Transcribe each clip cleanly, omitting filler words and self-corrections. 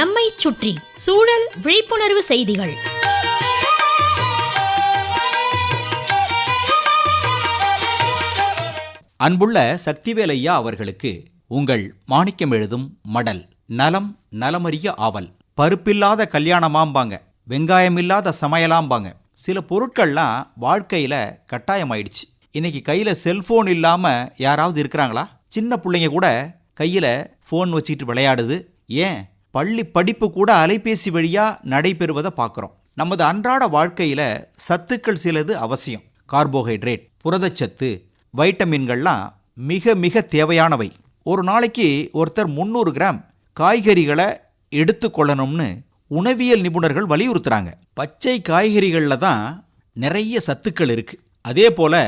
நம்மை சுற்றி சூழல் விழிப்புணர்வு செய்திகள். அன்புள்ள சக்திவேல் ஐயா அவர்களுக்கு உங்கள் மாணிக்கம் எழுதும் மடல். நலம் நலமறிய ஆவல். பருப்பில்லாத கல்யாணமாம்பாங்க, வெங்காயமில்லாத சமையலாம்பாங்க. சில பொருட்கள்லாம் வாழ்க்கையில் கட்டாயமாயிடுச்சு. இன்னைக்கு கையில் செல்ஃபோன் இல்லாமல் யாராவது இருக்கிறாங்களா? சின்ன பிள்ளைங்க கூட கையில் ஃபோன் வச்சுக்கிட்டு விளையாடுது. ஏன், பள்ளி படிப்பு கூட அலைபேசி வழியாக நடைபெறுவதை பார்க்குறோம். நமது அன்றாட வாழ்க்கையில் சத்துக்கள் சிலது அவசியம். கார்போஹைட்ரேட், புரதச்சத்து, வைட்டமின்கள்லாம் மிக மிக தேவையானவை. ஒரு நாளைக்கு ஒருத்தர் 300 கிராம் காய்கறிகளை எடுத்துக்கொள்ளணும்னு உணவியல் நிபுணர்கள் வலியுறுத்துறாங்க. பச்சை காய்கறிகளில் தான் நிறைய சத்துக்கள் இருக்கு. அதே போல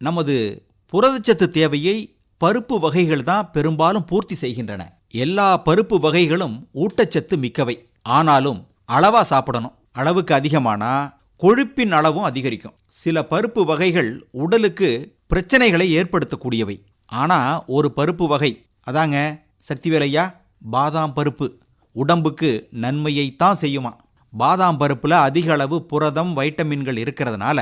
நமது புரதச்சத்து தேவையை பருப்பு வகைகள் தான் பெரும்பாலும் பூர்த்தி செய்கின்றன. எல்லா பருப்பு வகைகளும் ஊட்டச்சத்து மிக்கவை. ஆனாலும் அளவா சாப்பிடணும். அளவுக்கு அதிகமானா கொழுப்பின் அளவும் அதிகரிக்கும். சில பருப்பு வகைகள் உடலுக்கு பிரச்சனைகளை ஏற்படுத்தக்கூடியவை. ஆனா ஒரு பருப்பு வகை, அதாங்க சக்திவேலையா, பாதாம் பருப்பு உடம்புக்கு நன்மையைத்தான் செய்யுமா. பாதாம் பருப்புல அதிக அளவு புரதம், வைட்டமின்கள் இருக்கிறதுனால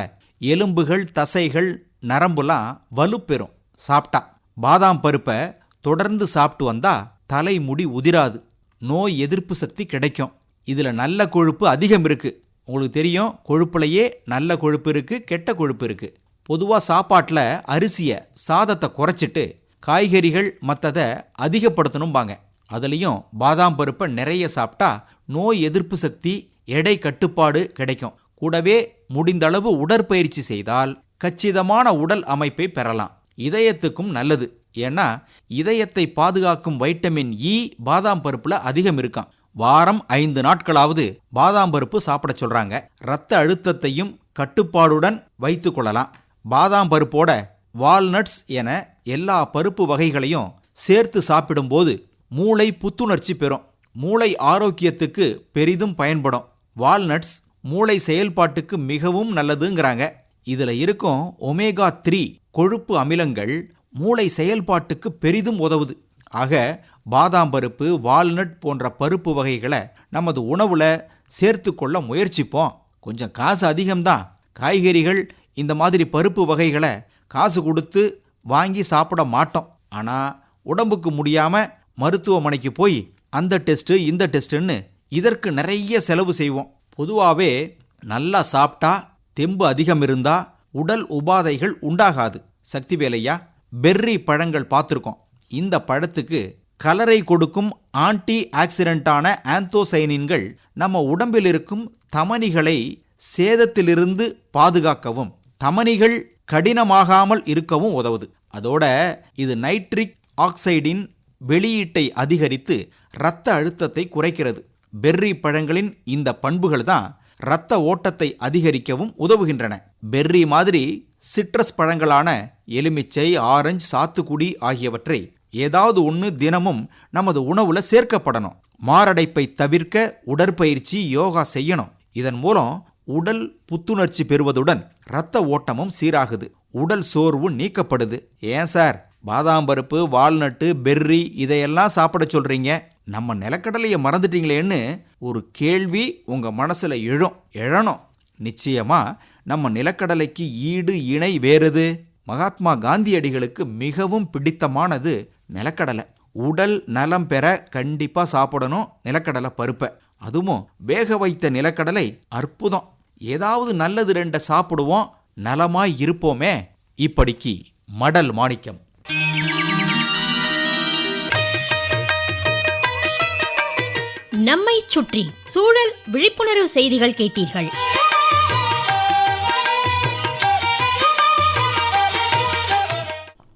எலும்புகள், தசைகள், நரம்புலாம் வலுப்பெறும். சாப்பிட்டா பாதாம் பருப்பை தொடர்ந்து சாப்பிட்டு வந்தா தலைமுடி உதிராது, நோய் எதிர்ப்பு சக்தி கிடைக்கும். இதில் நல்ல கொழுப்பு அதிகம் இருக்கு. உங்களுக்கு தெரியும், கொழுப்புலையே நல்ல கொழுப்பு இருக்கு, கெட்ட கொழுப்பு இருக்கு. பொதுவாக சாப்பாட்டில் அரிசியை, சாதத்தை குறைச்சிட்டு காய்கறிகள் மற்றதை அதிகப்படுத்தணும்பாங்க. அதுலேயும் பாதாம் பருப்பை நிறைய சாப்பிட்டா நோய் எதிர்ப்பு சக்தி, எடை கட்டுப்பாடு கிடைக்கும். கூடவே முடிந்தளவு உடற்பயிற்சி செய்தால் கச்சிதமான உடல் அமைப்பை பெறலாம். இதயத்துக்கும் நல்லது. ஏன்னா இதயத்தை பாதுகாக்கும் வைட்டமின் இ பாதாம் பருப்புல அதிகம் இருக்காம். வாரம் 5 நாட்களாவது பாதாம் பருப்பு சாப்பிட சொல்றாங்க. இரத்த அழுத்தத்தையும் கட்டுப்பாடுடன் வைத்து கொள்ளலாம். பாதாம் பருப்போட வால்நட்ஸ் என எல்லா பருப்பு வகைகளையும் சேர்த்து சாப்பிடும்போது மூளை புத்துணர்ச்சி பெறும். மூளை ஆரோக்கியத்துக்கு பெரிதும் பயன்படும். வால்நட்ஸ் மூளை செயல்பாட்டுக்கு மிகவும் நல்லதுங்கிறாங்க. இதுல இருக்கும் ஒமேகா 3 கொழுப்பு அமிலங்கள் மூளை செயல்பாட்டுக்கு பெரிதும் உதவுது. ஆக பாதாம் பருப்பு, வால்நட் போன்ற பருப்பு வகைகளை நமது உணவுல சேர்த்து கொள்ள முயற்சிப்போம். கொஞ்சம் காசு அதிகம்தான். காய்கறிகள், இந்த மாதிரி பருப்பு வகைகளை காசு கொடுத்து வாங்கி சாப்பிட மாட்டோம். ஆனால் உடம்புக்கு முடியாமல் மருத்துவமனைக்கு போய் அந்த டெஸ்ட்டு இந்த டெஸ்ட்டுன்னு இதற்கு நிறைய செலவு செய்வோம். பொதுவாகவே நல்லா சாப்பிட்டா, தெம்பு அதிகம் இருந்தா உடல் உபாதைகள் உண்டாகாது. சக்திவேலையா, பெர்ரி பழங்கள் பார்த்துருக்கோம். இந்த பழத்துக்கு கலரை கொடுக்கும் ஆன்டி ஆக்சிடென்டான ஆந்தோசைனின்கள் நம்ம உடம்பில் இருக்கும் தமனிகளை சேதத்திலிருந்து பாதுகாக்கவும், தமனிகள் கடினமாகாமல் இருக்கவும் உதவுது. அதோட இது நைட்ரிக் ஆக்சைடின் வெளியீட்டை அதிகரித்து இரத்த அழுத்தத்தை குறைக்கிறது. பெர்ரி பழங்களின் இந்த பண்புகள் தான் இரத்த ஓட்டத்தை அதிகரிக்கவும் உதவுகின்றன. பெர்ரி மாதிரி சிட்ரஸ் பழங்களான எலுமிச்சை, ஆரஞ்சு, சாத்துக்குடி ஆகியவற்றை ஏதாவது ஒன்று தினமும் நமது உணவுல சேர்க்கப்படணும். மாரடைப்பை தவிர்க்க உடற்பயிற்சி, யோகா செய்யணும். இதன் மூலம் உடல் புத்துணர்ச்சி பெறுவதுடன் இரத்த ஓட்டமும் சீராகுது. உடல் சோர்வு நீக்கப்படுது. ஏன் சார், பாதாம் பருப்பு, வால்நட்டு, பெர்ரி இதையெல்லாம் சாப்பிட சொல்றீங்க, நம்ம நிலக்கடலையை மறந்துட்டீங்களேன்னு ஒரு கேள்வி உங்க மனசுல எழணும். நிச்சயமா நம்ம நிலக்கடலைக்கு ஈடு இணை வேறது? மகாத்மா காந்தியடிகளுக்கு மிகவும் பிடித்தமானது நிலக்கடலை. உடல் நலம் பெற கண்டிப்பா சாப்பிடணும் நிலக்கடலை பருப்பை. அதுவும் வேக வைத்த நிலக்கடலை அற்புதம். ஏதாவது நல்லது 2 சாப்பிடுவோம், நலமாய் இருப்போமே. இப்படிக்கு மடல் மாணிக்கம். நம்மை சுற்றி சூழல் விழிப்புணர்வு செய்திகள் கேட்டீர்கள்.